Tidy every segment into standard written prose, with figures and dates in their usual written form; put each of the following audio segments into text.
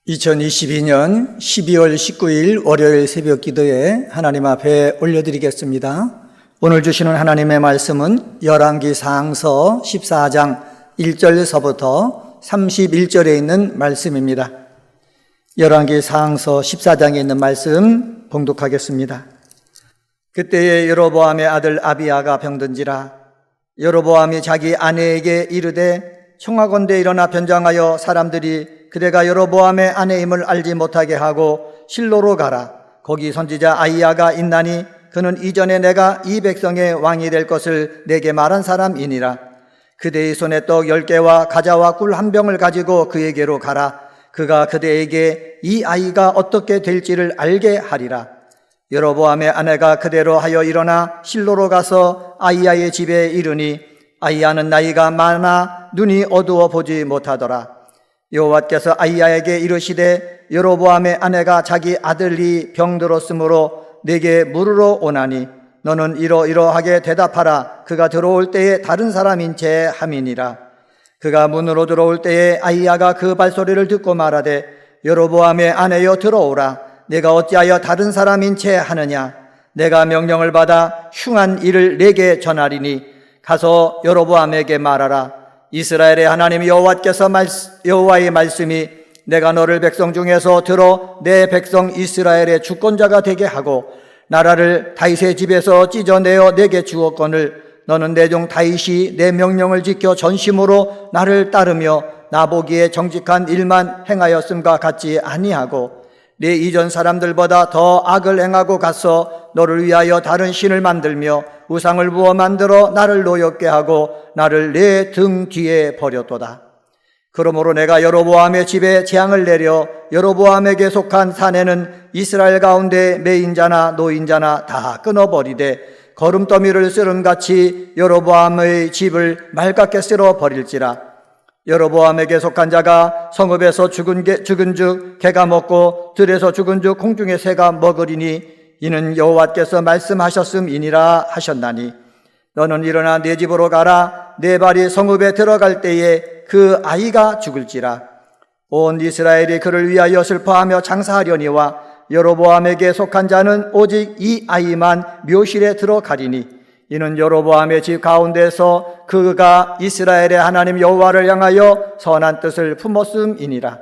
2022년 12월 19일 월요일 새벽 기도에 하나님 앞에 올려드리겠습니다. 오늘 주시는 하나님의 말씀은 열왕기 상서 14장 1절서부터 31절에 있는 말씀입니다. 열왕기 상서 14장에 있는 말씀 봉독하겠습니다. 그때에 여로보암의 아들 아비야가 병든지라. 여로보암이 자기 아내에게 이르되 청하건대 일어나 변장하여 사람들이 그대가 여로보암의 아내임을 알지 못하게 하고 실로로 가라. 거기 선지자 아히야가 있나니 그는 이전에 내가 이 백성의 왕이 될 것을 내게 말한 사람이니라. 그대의 손에 떡 10개와 가자와 꿀 1병을 가지고 그에게로 가라. 그가 그대에게 이 아이가 어떻게 될지를 알게 하리라. 여로보암의 아내가 그대로 하여 일어나 실로로 가서 아히야의 집에 이르니 아히야는 나이가 많아 눈이 어두워 보지 못하더라. 여호와께서 아히야에게 이르시되 여로보암의 아내가 자기 아들이 병들었으므로 내게 물으러 오나니 너는 이러이러하게 대답하라. 그가 들어올 때에 다른 사람인 채 함이니라. 그가 문으로 들어올 때에 아히야가 그 발소리를 듣고 말하되 여로보암의 아내여 들어오라. 내가 어찌하여 다른 사람인 채 하느냐. 내가 명령을 받아 흉한 일을 내게 전하리니 가서 여로보암에게 말하라. 이스라엘의 하나님 여호와의 말씀이 내가 너를 백성 중에서 들어 내 백성 이스라엘의 주권자가 되게 하고 나라를 다윗의 집에서 찢어내어 내게 주었거늘 너는 내 종 다윗이 내 명령을 지켜 전심으로 나를 따르며 나보기에 정직한 일만 행하였음과 같지 아니하고 내 이전 사람들보다 더 악을 행하고 가서 너를 위하여 다른 신을 만들며 우상을 부어 만들어 나를 노엽게 하고 나를 내 등 뒤에 버렸도다. 그러므로 내가 여로보암의 집에 재앙을 내려 여로보암에게 속한 사내는 이스라엘 가운데 매인자나 노인자나 다 끊어버리되 거름더미를 쓰름같이 여로보암의 집을 맑게 쓸어 버릴지라. 여로보암에게 속한 자가 성읍에서 죽은즉 개가 먹고 들에서 죽은즉 공중의 새가 먹으리니 이는 여호와께서 말씀하셨음이니라 하셨나니 너는 일어나 내 집으로 가라. 내 발이 성읍에 들어갈 때에 그 아이가 죽을지라. 온 이스라엘이 그를 위하여 슬퍼하며 장사하려니와 여로보암에게 속한 자는 오직 이 아이만 묘실에 들어가리니 이는 여로보암의 집 가운데서 그가 이스라엘의 하나님 여호와를 향하여 선한 뜻을 품었음이니라.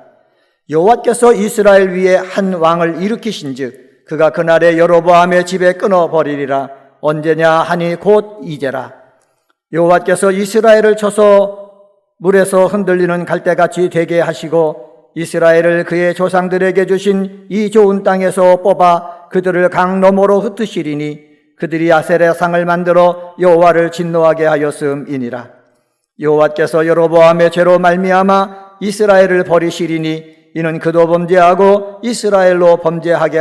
여호와께서 이스라엘 위에 한 왕을 일으키신즉 그가 그날에 여로보암의 집에 끊어버리리라. 언제냐 하니 곧 이제라. 여호와께서 이스라엘을 쳐서 물에서 흔들리는 갈대같이 되게 하시고 이스라엘을 그의 조상들에게 주신 이 좋은 땅에서 뽑아 그들을 강 너머로 흩으시리니 그들이 아세라 상을 만들어 여호와를 진노하게 하였음이니라. 여호와께서 여로보암의 죄로 말미암아 이스라엘을 버리시리니 이는 그도 범죄하고 이스라엘로 범죄하게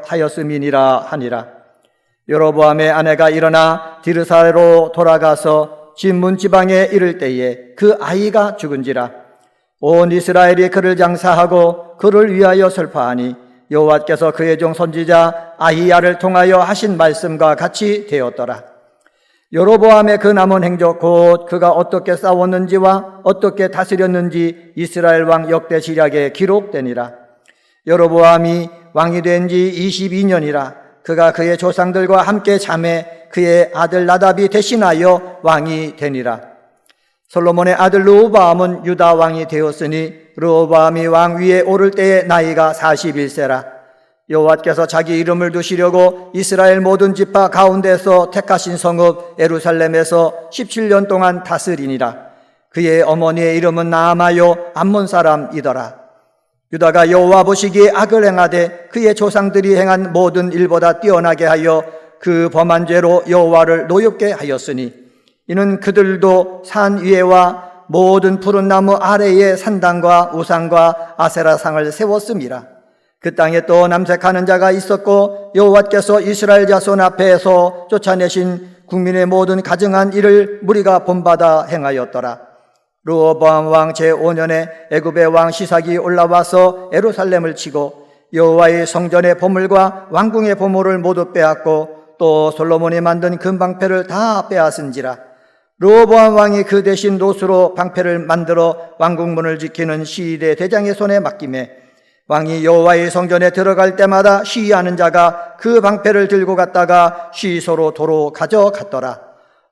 하였음이니라 하니라. 여로보암의 아내가 일어나 디르사로 돌아가서 진문 지방에 이를 때에 그 아이가 죽은지라. 온 이스라엘이 그를 장사하고 그를 위하여 슬퍼하니 여호와께서 그의 종 선지자 아히야를 통하여 하신 말씀과 같이 되었더라. 여로보암의 그 남은 행적 곧 그가 어떻게 싸웠는지와 어떻게 다스렸는지 이스라엘 왕 역대 지략에 기록되니라. 여로보암이 왕이 된 지 22년이라. 그가 그의 조상들과 함께 잠에 그의 아들 나답이 대신하여 왕이 되니라. 솔로몬의 아들 르호보암은 유다 왕이 되었으니 르호보암이 왕 위에 오를 때의 나이가 41세라. 여호와께서 자기 이름을 두시려고 이스라엘 모든 지파 가운데서 택하신 성읍 예루살렘에서 17년 동안 다스리니라. 그의 어머니의 이름은 나아마요 암몬 사람이더라. 유다가 여호와 보시기에 악을 행하되 그의 조상들이 행한 모든 일보다 뛰어나게 하여 그 범한 죄로 여호와를 노엽게 하였으니 이는 그들도 산 위에와 모든 푸른 나무 아래에 산당과 우상과 아세라상을 세웠음이라. 그 땅에 또 남색하는 자가 있었고 여호와께서 이스라엘 자손 앞에서 쫓아내신 국민의 모든 가증한 일을 무리가 본받아 행하였더라. 르호보암 왕 제5년에 애굽의 왕 시삭이 올라와서 예루살렘을 치고 여호와의 성전의 보물과 왕궁의 보물을 모두 빼앗고 또 솔로몬이 만든 금방패를 다 빼앗은지라. 르호보암 왕이 그 대신 롯으로 방패를 만들어 왕궁문을 지키는 시대 대장의 손에 맡기매 왕이 여호와의 성전에 들어갈 때마다 시위하는 자가 그 방패를 들고 갔다가 시소로 도로 가져갔더라.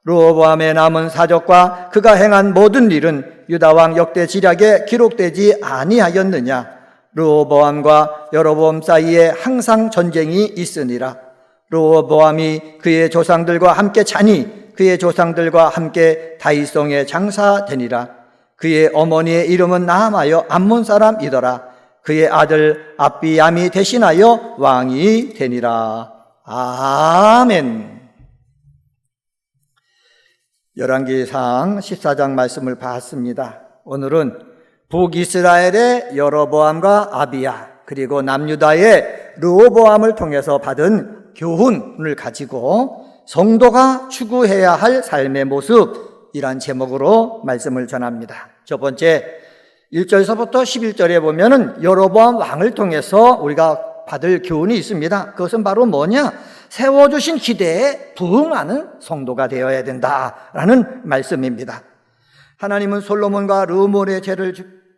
르호보암의 남은 사적과 그가 행한 모든 일은 유다 왕 역대 지략에 기록되지 아니하였느냐. 르호보암과 여로보암 사이에 항상 전쟁이 있으니라. 르호보암이 그의 조상들과 함께 자니 그의 조상들과 함께 다윗성에 장사되니라. 그의 어머니의 이름은 나하마여 암몬 사람이더라. 그의 아들 압비암이 대신하여 왕이 되니라. 아멘. 열왕기상 14장 말씀을 봤습니다. 오늘은 북이스라엘의 여로보암과 아비야 그리고 남유다의 르호보암을 통해서 받은 교훈을 가지고 성도가 추구해야 할 삶의 모습이란 제목으로 말씀을 전합니다. 첫 번째 1절서부터 11절에 보면은 여로보암 왕을 통해서 우리가 받을 교훈이 있습니다. 그것은 바로 뭐냐? 세워주신 기대에 부응하는 성도가 되어야 된다라는 말씀입니다. 하나님은 솔로몬과 르므의 죄를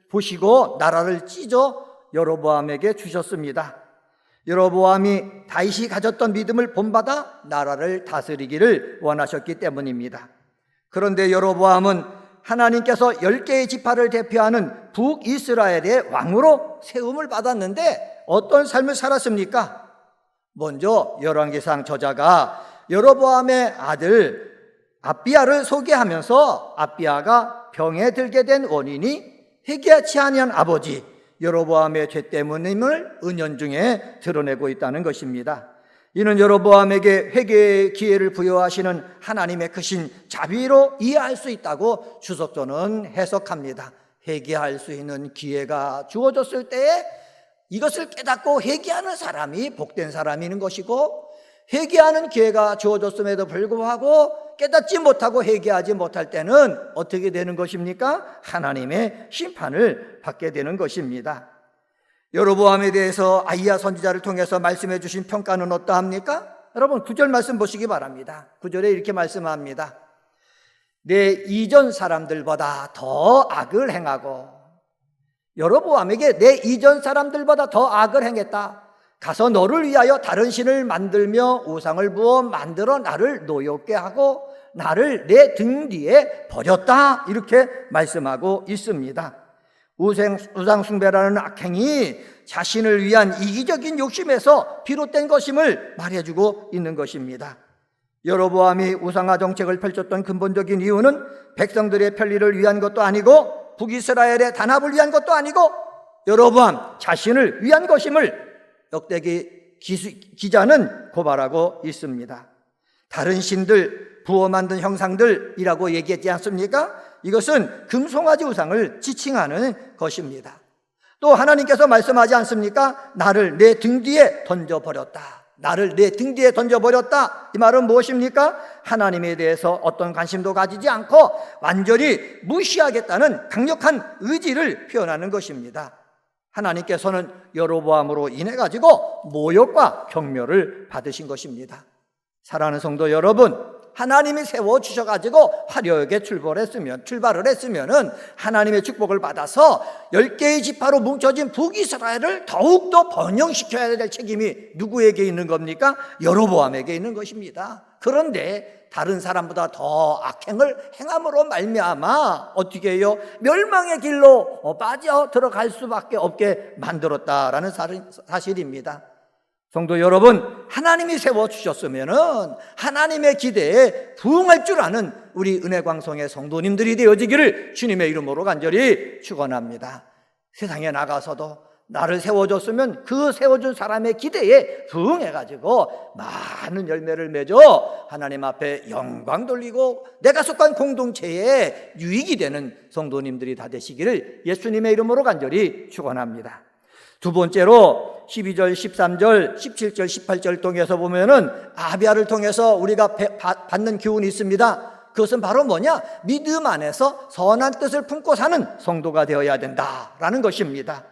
보시고 나라를 찢어 여로보암에게 주셨습니다. 여로보암이 다윗이 가졌던 믿음을 본받아 나라를 다스리기를 원하셨기 때문입니다. 그런데 여로보암은 하나님께서 10개의 지파를 대표하는 북이스라엘의 왕으로 세움을 받았는데 어떤 삶을 살았습니까? 먼저 열왕기상 저자가 여로보암의 아들 압비야를 소개하면서 압비야가 병에 들게 된 원인이 회개하지 아니한 아버지 여로보암의 죄 때문임을 은연중에 드러내고 있다는 것입니다. 이는 여로보암에게 회개의 기회를 부여하시는 하나님의 크신 자비로 이해할 수 있다고 주석조는 해석합니다. 회개할 수 있는 기회가 주어졌을 때에 이것을 깨닫고 회개하는 사람이 복된 사람이는 것이고, 회개하는 기회가 주어졌음에도 불구하고 깨닫지 못하고 회개하지 못할 때는 어떻게 되는 것입니까? 하나님의 심판을 받게 되는 것입니다. 여로보암에 대해서 아히야 선지자를 통해서 말씀해 주신 평가는 어떠합니까? 여러분 9절 말씀 보시기 바랍니다. 9절에 이렇게 말씀합니다. 내 이전 사람들보다 더 악을 행하고, 여로보암에게 내 이전 사람들보다 더 악을 행했다. 가서 너를 위하여 다른 신을 만들며 우상을 부어 만들어 나를 노엽게 하고 나를 내 등 뒤에 버렸다. 이렇게 말씀하고 있습니다. 우상 숭배라는 악행이 자신을 위한 이기적인 욕심에서 비롯된 것임을 말해주고 있는 것입니다. 여로보암이 우상화 정책을 펼쳤던 근본적인 이유는 백성들의 편리를 위한 것도 아니고 북이스라엘의 단합을 위한 것도 아니고 여로보암 자신을 위한 것임을 역대기 기자는 고발하고 있습니다. 다른 신들, 부어 만든 형상들이라고 얘기했지 않습니까? 이것은 금송아지 우상을 지칭하는 것입니다. 또 하나님께서 말씀하지 않습니까? 나를 내 등 뒤에 던져버렸다. 나를 내 등 뒤에 던져버렸다. 이 말은 무엇입니까? 하나님에 대해서 어떤 관심도 가지지 않고 완전히 무시하겠다는 강력한 의지를 표현하는 것입니다. 하나님께서는 여로보암으로 인해 가지고 모욕과 경멸을 받으신 것입니다. 사랑하는 성도 여러분, 하나님이 세워주셔가지고 화려하게 출발을 했으면은 하나님의 축복을 받아서 10개의 지파로 뭉쳐진 북이스라엘을 더욱더 번영시켜야 될 책임이 누구에게 있는 겁니까? 여로보암에게 있는 것입니다. 그런데 다른 사람보다 더 악행을 행함으로 말미암아 어떻게 해요? 멸망의 길로 빠져 들어갈 수밖에 없게 만들었다라는 사실입니다. 성도 여러분, 하나님이 세워주셨으면은 하나님의 기대에 부응할 줄 아는 우리 은혜광성의 성도님들이 되어지기를 주님의 이름으로 간절히 축원합니다. 세상에 나가서도 나를 세워줬으면 그 세워준 사람의 기대에 부응해가지고 많은 열매를 맺어 하나님 앞에 영광 돌리고 내가 속한 공동체에 유익이 되는 성도님들이 다 되시기를 예수님의 이름으로 간절히 축원합니다. 두 번째로 12절, 13절, 17절, 18절 통해서 보면은 아비야를 통해서 우리가 받는 교훈이 있습니다. 그것은 바로 뭐냐? 믿음 안에서 선한 뜻을 품고 사는 성도가 되어야 된다라는 것입니다.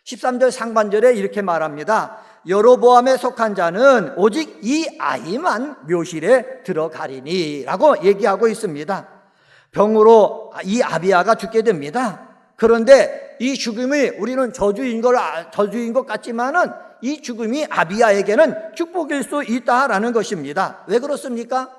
13절 상반절에 이렇게 말합니다. 여로보암에 속한 자는 오직 이 아이만 묘실에 들어가리니 라고 얘기하고 있습니다. 병으로 이 아비야가 죽게 됩니다. 그런데 이 죽음이 우리는 저주인 것 같지만은 이 죽음이 아비야에게는 축복일 수 있다라는 것입니다. 왜 그렇습니까?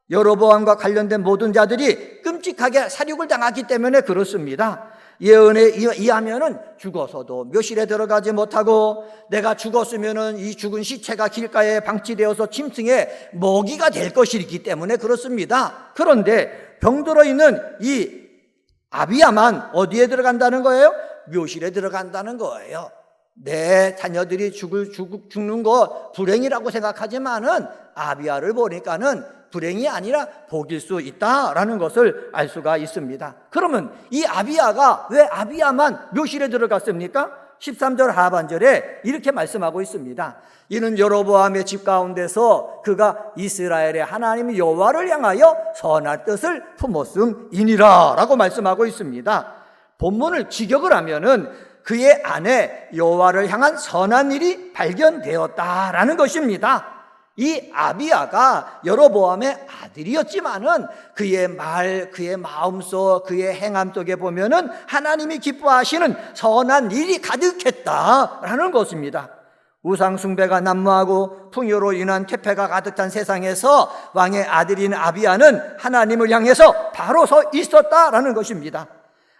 여로보암과 관련된 모든 자들이 끔찍하게 살육을 당하기 때문에 그렇습니다. 예언에 의하면은 죽어서도 묘실에 들어가지 못하고 내가 죽었으면은 이 죽은 시체가 길가에 방치되어서 짐승의 먹이가 될 것이기 때문에 그렇습니다. 그런데 병들어 있는 이 아비야만 어디에 들어간다는 거예요? 묘실에 들어간다는 거예요. 내 자녀들이 죽는 거 불행이라고 생각하지만은 아비야를 보니까는 불행이 아니라 복일 수 있다라는 것을 알 수가 있습니다. 그러면 이 아비야가 왜 아비야만 묘실에 들어갔습니까? 13절 하반절에 이렇게 말씀하고 있습니다. 이는 여로보암의 집 가운데서 그가 이스라엘의 하나님 여호와를 향하여 선한 뜻을 품었음이니라 라고 말씀하고 있습니다. 본문을 직역을 하면은 그의 안에 여호와를 향한 선한 일이 발견되었다라는 것입니다. 이 아비야가 여로보암의 아들이었지만은 그의 말, 그의 마음속, 그의 행함 속에 보면은 하나님이 기뻐하시는 선한 일이 가득했다라는 것입니다. 우상 숭배가 난무하고 풍요로 인한 퇴폐가 가득한 세상에서 왕의 아들인 아비야는 하나님을 향해서 바로 서 있었다라는 것입니다.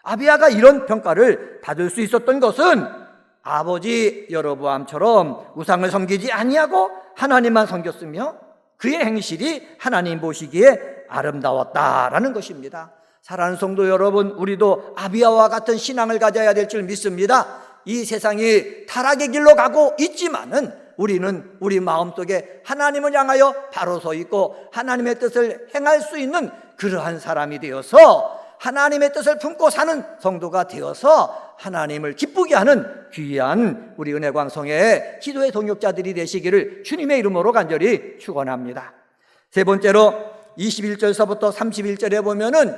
아비야가 이런 평가를 받을 수 있었던 것은 아버지 여로보암처럼 우상을 섬기지 아니하고 하나님만 섬겼으며 그의 행실이 하나님 보시기에 아름다웠다라는 것입니다. 사랑하는 성도 여러분, 우리도 아비야와 같은 신앙을 가져야 될 줄 믿습니다. 이 세상이 타락의 길로 가고 있지만은 우리는 우리 마음속에 하나님을 향하여 바로 서 있고 하나님의 뜻을 행할 수 있는 그러한 사람이 되어서 하나님의 뜻을 품고 사는 성도가 되어서 하나님을 기쁘게 하는 귀한 우리 은혜광성의 기도의 동역자들이 되시기를 주님의 이름으로 간절히 축원합니다. 세 번째로 21절서부터 31절에 보면은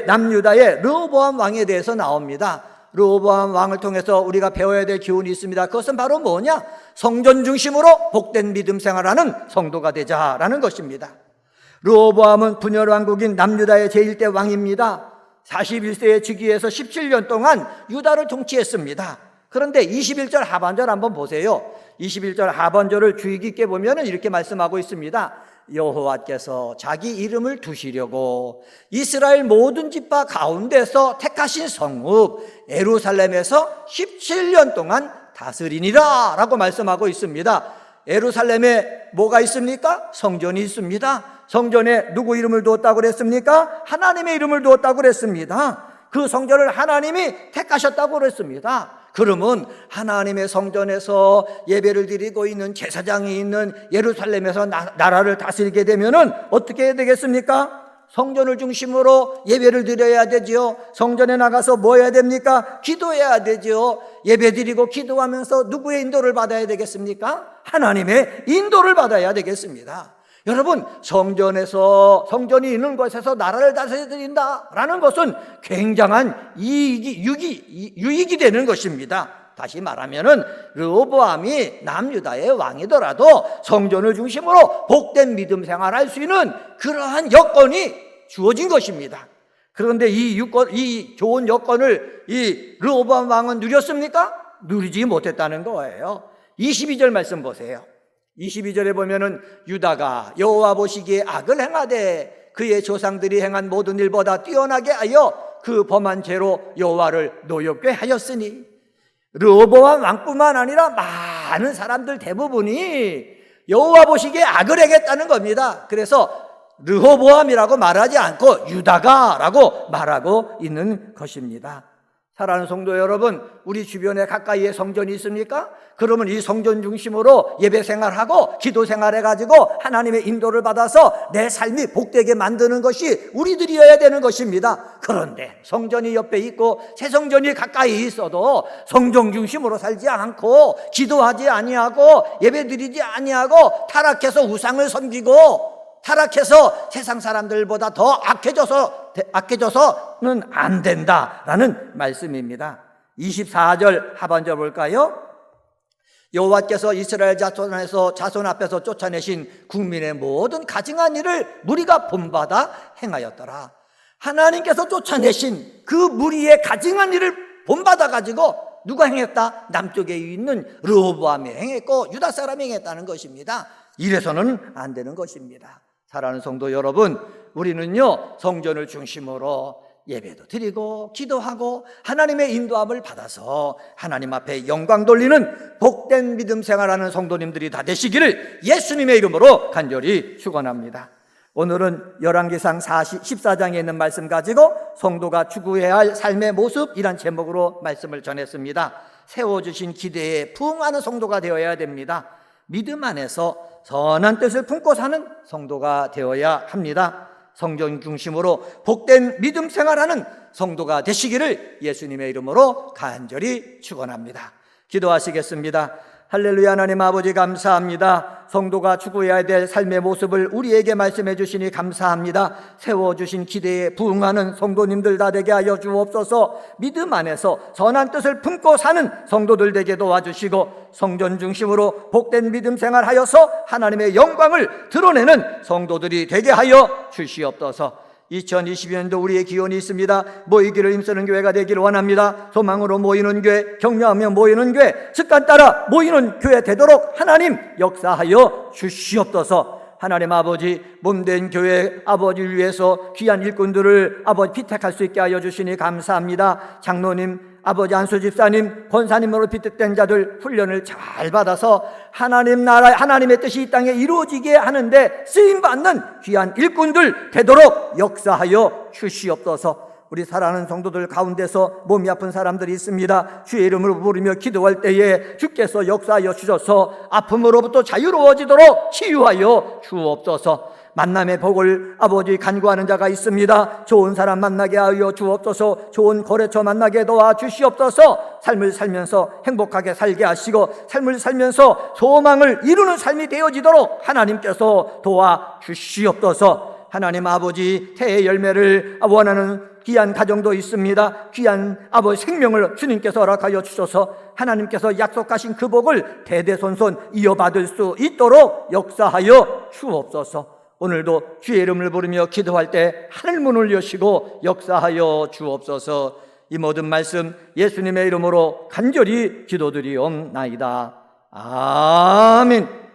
남유다의 르호보암 왕에 대해서 나옵니다. 르호보암 왕을 통해서 우리가 배워야 될 교훈이 있습니다. 그것은 바로 뭐냐? 성전 중심으로 복된 믿음 생활하는 성도가 되자라는 것입니다. 르호보암은 분열 왕국인 남유다의 제1대 왕입니다. 41세의 즉위에서 17년 동안 유다를 통치했습니다. 그런데 21절 하반절 한번 보세요. 21절 하반절을 주의 깊게 보면 이렇게 말씀하고 있습니다. 여호와께서 자기 이름을 두시려고 이스라엘 모든 지파 가운데서 택하신 성읍 예루살렘에서 17년 동안 다스리니라 라고 말씀하고 있습니다. 예루살렘에 뭐가 있습니까? 성전이 있습니다. 성전에 누구 이름을 두었다고 그랬습니까? 하나님의 이름을 두었다고 그랬습니다. 그 성전을 하나님이 택하셨다고 그랬습니다. 그러면 하나님의 성전에서 예배를 드리고 있는 제사장이 있는 예루살렘에서 나라를 다스리게 되면은 어떻게 해야 되겠습니까? 성전을 중심으로 예배를 드려야 되지요. 성전에 나가서 뭐 해야 됩니까? 기도해야 되지요. 예배 드리고 기도하면서 누구의 인도를 받아야 되겠습니까? 하나님의 인도를 받아야 되겠습니다. 여러분, 성전이 있는 곳에서 나라를 다스린다라는 것은 굉장한 유익이 되는 것입니다. 다시 말하면은 르호보암이 남유다의 왕이더라도 성전을 중심으로 복된 믿음 생활할 수 있는 그러한 여건이 주어진 것입니다. 그런데 이 좋은 여건을 이 르호보암 왕은 누렸습니까? 누리지 못했다는 거예요. 22절 말씀 보세요. 22절에 보면은 유다가 여호와 보시기에 악을 행하되 그의 조상들이 행한 모든 일보다 뛰어나게 하여 그 범한 죄로 여호와를 노엽게 하였으니, 르호보암 왕뿐만 아니라 많은 사람들 대부분이 여호와 보시기에 악을 행했다는 겁니다. 그래서 르호보암이라고 말하지 않고 유다가라고 말하고 있는 것입니다. 사랑하는 성도 여러분, 우리 주변에 가까이에 성전이 있습니까? 그러면 이 성전 중심으로 예배 생활하고 기도 생활해가지고 하나님의 인도를 받아서 내 삶이 복되게 만드는 것이 우리들이어야 되는 것입니다. 그런데 성전이 옆에 있고 새 성전이 가까이 있어도 성전 중심으로 살지 않고 기도하지 아니하고 예배 드리지 아니하고 타락해서 우상을 섬기고 타락해서 세상 사람들보다 더 악해져서는 안 된다라는 말씀입니다. 24절 하반절 볼까요? 여호와께서 이스라엘 자손 앞에서 쫓아내신 국민의 모든 가증한 일을 무리가 본받아 행하였더라. 하나님께서 쫓아내신 그 무리의 가증한 일을 본받아 가지고 누가 행했다? 남쪽에 있는 르호보암이 행했고 유다 사람이 행했다는 것입니다. 이래서는 안 되는 것입니다. 사랑하는 성도 여러분, 우리는요 성전을 중심으로 예배도 드리고 기도하고 하나님의 인도함을 받아서 하나님 앞에 영광 돌리는 복된 믿음 생활하는 성도님들이 다 되시기를 예수님의 이름으로 간절히 축원합니다. 오늘은 열왕기상 14장에 있는 말씀 가지고 성도가 추구해야 할 삶의 모습이란 제목으로 말씀을 전했습니다. 세워주신 기대에 부응하는 성도가 되어야 됩니다. 믿음 안에서 선한 뜻을 품고 사는 성도가 되어야 합니다. 성전 중심으로 복된 믿음 생활하는 성도가 되시기를 예수님의 이름으로 간절히 축원합니다. 기도하시겠습니다. 할렐루야. 하나님 아버지 감사합니다. 성도가 추구해야 될 삶의 모습을 우리에게 말씀해 주시니 감사합니다. 세워주신 기대에 부응하는 성도님들 다 되게 하여 주옵소서. 믿음 안에서 선한 뜻을 품고 사는 성도들 되게 도와주시고 성전 중심으로 복된 믿음 생활하여서 하나님의 영광을 드러내는 성도들이 되게 하여 주시옵소서. 2022년도 우리의 기원이 있습니다. 모이기를 힘쓰는 교회가 되기를 원합니다. 소망으로 모이는 교회, 격려하며 모이는 교회, 습관 따라 모이는 교회 되도록 하나님 역사하여 주시옵소서. 하나님 아버지, 몸된 교회 아버지를 위해서 귀한 일꾼들을 아버지 피택할 수 있게 하여 주시니 감사합니다. 장로님, 아버지 안수 집사님, 권사님으로 피택된 자들 훈련을 잘 받아서 하나님 나라, 하나님의 뜻이 이 땅에 이루어지게 하는데 쓰임받는 귀한 일꾼들 되도록 역사하여 주시옵소서. 우리 사랑하는 성도들 가운데서 몸이 아픈 사람들이 있습니다. 주의 이름으로 부르며 기도할 때에 주께서 역사하여 주셔서 아픔으로부터 자유로워지도록 치유하여 주옵소서. 만남의 복을 아버지 간구하는 자가 있습니다. 좋은 사람 만나게 하여 주옵소서. 좋은 거래처 만나게 도와 주시옵소서. 삶을 살면서 행복하게 살게 하시고 삶을 살면서 소망을 이루는 삶이 되어지도록 하나님께서 도와 주시옵소서. 하나님 아버지, 태의 열매를 원하는 귀한 가정도 있습니다. 귀한 아버지 생명을 주님께서 허락하여 주셔서 하나님께서 약속하신 그 복을 대대손손 이어받을 수 있도록 역사하여 주옵소서. 오늘도 주의 이름을 부르며 기도할 때 하늘문을 여시고 역사하여 주옵소서. 이 모든 말씀 예수님의 이름으로 간절히 기도드리옵나이다. 아멘.